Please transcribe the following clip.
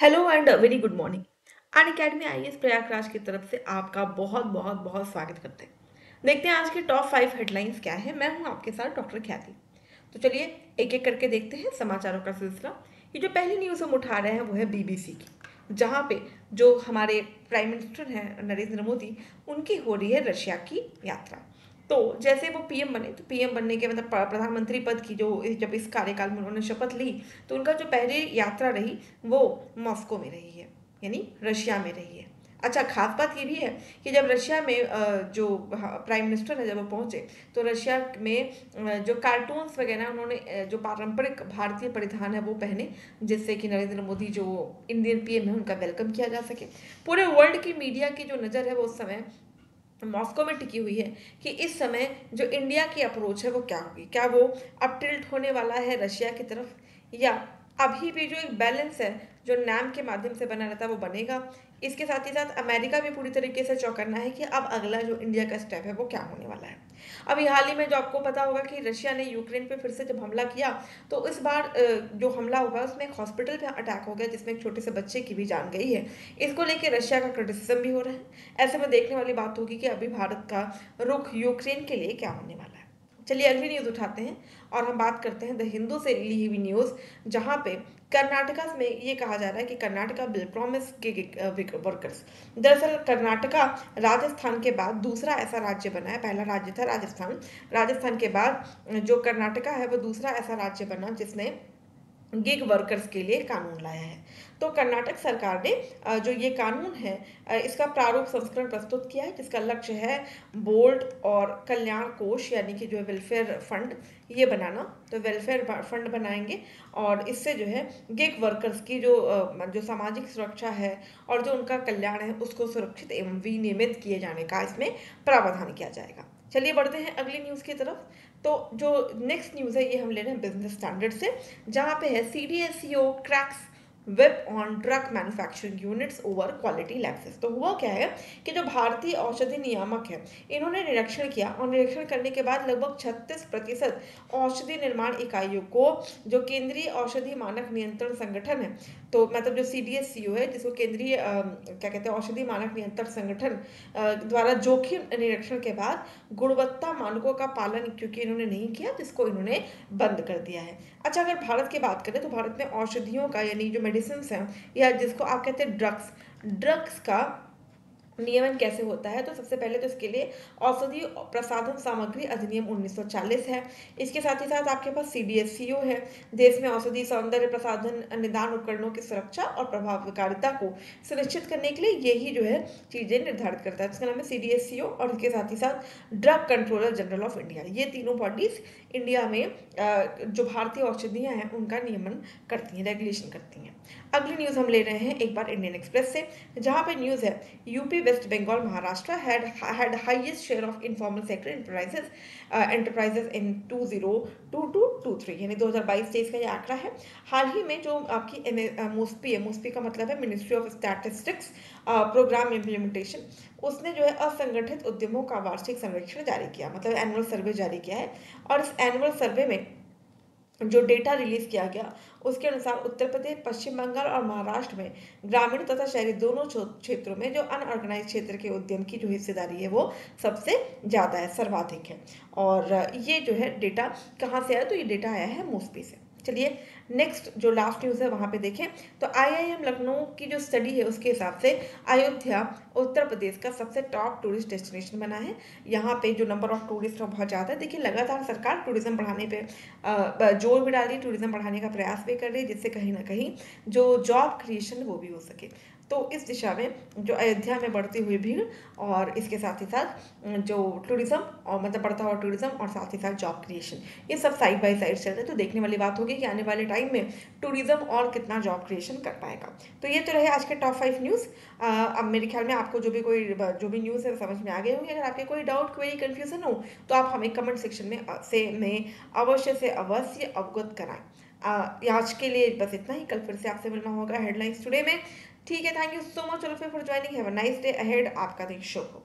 Hello and very good morning. Unacademy IAS Prayagraj की तरफ से आपका बहुत बहुत बहुत स्वागत करते हैं। देखते हैं आज के टॉप 5 हेडलाइंस क्या है। मैं हूं आपके साथ डॉक्टर ख्याति। तो चलिए एक एक करके देखते हैं समाचारों का सिलसिला। ये जो पहली न्यूज़ हम उठा रहे हैं वो है बीबीसी की, जहां पे जो हमारे प्राइम मिनिस्टर हैं नरेंद्र मोदी, उनकी हो रही है रशिया की यात्रा। तो जैसे वो पीएम बने, तो पीएम बनने के मतलब प्रधानमंत्री पद की जो जब इस कार्यकाल में उन्होंने शपथ ली, तो उनका जो पहली यात्रा रही वो मॉस्को में रही है, यानी रशिया में रही है। अच्छा, खास बात ये भी है कि जब रशिया में जो प्राइम मिनिस्टर है जब वो पहुंचे, तो रशिया में जो कार्टून्स वगैरह उन्होंने जो पारंपरिक भारतीय परिधान है वो पहने, जिससे कि नरेंद्र मोदी जो इंडियन पीएम है उनका वेलकम किया जा सके। पूरे वर्ल्ड की मीडिया की जो नज़र है वो उस समय मॉस्को में टिकी हुई है कि इस समय जो इंडिया की अप्रोच है वो क्या होगी। क्या वो अब टिल्ट होने वाला है रशिया की तरफ, या अभी भी जो एक बैलेंस है जो नैम के माध्यम से बना रहता है वो बनेगा। इसके साथ ही साथ अमेरिका भी पूरी तरीके से चौकन्ना है कि अब अगला जो इंडिया का स्टेप है वो क्या होने वाला है। अभी हाल ही में जो आपको पता होगा कि रशिया ने यूक्रेन पे फिर से जब हमला किया, तो इस बार जो हमला हुआ उसमें एक हॉस्पिटल पे अटैक हो गया जिसमें एक छोटे से बच्चे की भी जान गई है। इसको लेकर रशिया का क्रिटिसिज्म भी हो रहा है। ऐसे में देखने वाली बात होगी कि अभी भारत का रुख यूक्रेन के लिए क्या होने वाला है। चलिए अगली न्यूज़ उठाते हैं और हम बात करते हैं द हिंदू से ली हुई न्यूज़, जहां पे कर्नाटका में ये कहा जा रहा है कि Karnataka will promise gig workers. दरअसल कर्नाटका राजस्थान के बाद दूसरा ऐसा राज्य बना है। पहला राज्य था राजस्थान, राजस्थान के बाद जो कर्नाटका है वो दूसरा ऐसा राज्य बना जिसने गिग वर्कर्स के लिए कानून लाया है। तो कर्नाटक सरकार ने जो ये कानून है इसका प्रारूप संस्करण प्रस्तुत किया है, जिसका लक्ष्य है बोर्ड और कल्याण कोष यानी कि जो वेलफेयर फंड ये बनाना। तो वेलफेयर फंड बनाएंगे और इससे जो है गिग वर्कर्स की जो सामाजिक सुरक्षा है और जो उनका कल्याण है उसको सुरक्षित एवं विनियमित किए जाने का इसमें प्रावधान किया जाएगा। चलिए बढ़ते हैं अगली न्यूज़ की तरफ। तो जो नेक्स्ट न्यूज़ है ये हम ले रहे हैं बिजनेस स्टैंडर्ड से, जहाँ पे है CDSCO cracks whip on drug manufacturing units over quality lapses. तो हुआ क्या है कि जो भारतीय औषधि नियामक है इन्होंने निरीक्षण किया और निरीक्षण करने के बाद लगभग 36% औषधि निर्माण इकाइयों को जो केंद्रीय औषधि मानक नियंत्रण संगठन है, तो मतलब जो सीडीएससीओ है जिसको केंद्रीय क्या कहते हैं औषधि मानक नियंत्रण संगठन द्वारा जोखिम निरीक्षण के बाद गुणवत्ता मानकों का पालन क्योंकि इन्होंने नहीं किया, जिसको इन्होंने बंद कर दिया है। अच्छा, अगर भारत की बात करें तो भारत में औषधियों का यानी जो मेडिसिन हैं या जिसको आप कहते हैं ड्रग्स, ड्रग्स का नियमन कैसे होता है। तो सबसे पहले तो इसके लिए औषधि प्रसाधन सामग्री अधिनियम 1940 है। इसके साथ ही साथ आपके पास सीडीएससीओ है, देश में औषधि सौंदर्य प्रसाधन निदान उपकरणों की सुरक्षा और प्रभावकारिता को सुनिश्चित करने के लिए यही जो है चीज़ें निर्धारित करता है। इसका नाम है सीडीएससीओ और इसके साथ ही साथ drug controller general of India. ये तीनों बॉडीज इंडिया में जो भारतीय औषधियाँ हैं उनका नियमन करती हैं, रेगुलेशन करती हैं। अगली न्यूज़ हम ले रहे हैं एक बार इंडियन एक्सप्रेस से, जहाँ पे न्यूज़ है UP West Bengal Maharashtra had highest share of informal sector enterprises in 2022-23 यानी 2022-23 का ये आंकड़ा है। हाल ही में जो आपकी मोस्पी है, मोस्पी का मतलब है ministry of statistics programme implementation, उसने जो है असंगठित उद्यमों का वार्षिक सर्वेक्षण जारी किया, मतलब एनुअल सर्वे जारी किया है। और इस एनुअल सर्वे में जो डेटा रिलीज किया गया उसके अनुसार उत्तर प्रदेश, पश्चिम बंगाल और महाराष्ट्र में ग्रामीण तथा शहरी दोनों क्षेत्रों में जो अनऑर्गेनाइज क्षेत्र के उद्यम की जो हिस्सेदारी है वो सबसे ज़्यादा है, सर्वाधिक है। और ये जो है डेटा कहाँ से आया, तो ये डेटा आया है मोस्पी से। चलिए नेक्स्ट जो लास्ट न्यूज़ है वहाँ पे देखें तो आईआईएम लखनऊ की जो स्टडी है उसके हिसाब से अयोध्या उत्तर प्रदेश का सबसे टॉप टूरिस्ट डेस्टिनेशन बना है। यहाँ पे जो नंबर ऑफ टूरिस्ट है बहुत ज़्यादा है। देखिए लगातार सरकार टूरिज्म बढ़ाने पे जोर भी डाल रही है, टूरिज्म बढ़ाने का प्रयास भी कर रही है, जिससे कहीं ना कहीं जो जॉब क्रिएशन वो भी हो सके। तो इस दिशा में जो अयोध्या में बढ़ती हुई भीड़ और इसके साथ ही साथ जो टूरिज्म और मतलब बढ़ता हुआ टूरिज्म और साथ ही साथ जॉब क्रिएशन, ये सब साइड बाय साइड चल रहे हैं। तो देखने वाली बात होगी कि आने वाले टाइम में टूरिज्म और कितना जॉब क्रिएशन कर पाएगा। तो ये तो रहे आज के टॉप 5 न्यूज़। अब मेरे ख्याल में आपको जो भी न्यूज़ है समझ में आ गए होंगे। अगर आपके कोई डाउट, क्वेरी, कन्फ्यूजन हो तो आप हमें कमेंट सेक्शन में अवश्य से अवश्य अवगत कराएं। आज के लिए बस इतना ही। कल फिर से आपसे मिलना होगा हेडलाइंस टुडे में। ठीक है, thank you so much for joining. Have a nice day ahead. आपका दिन शुभ हो।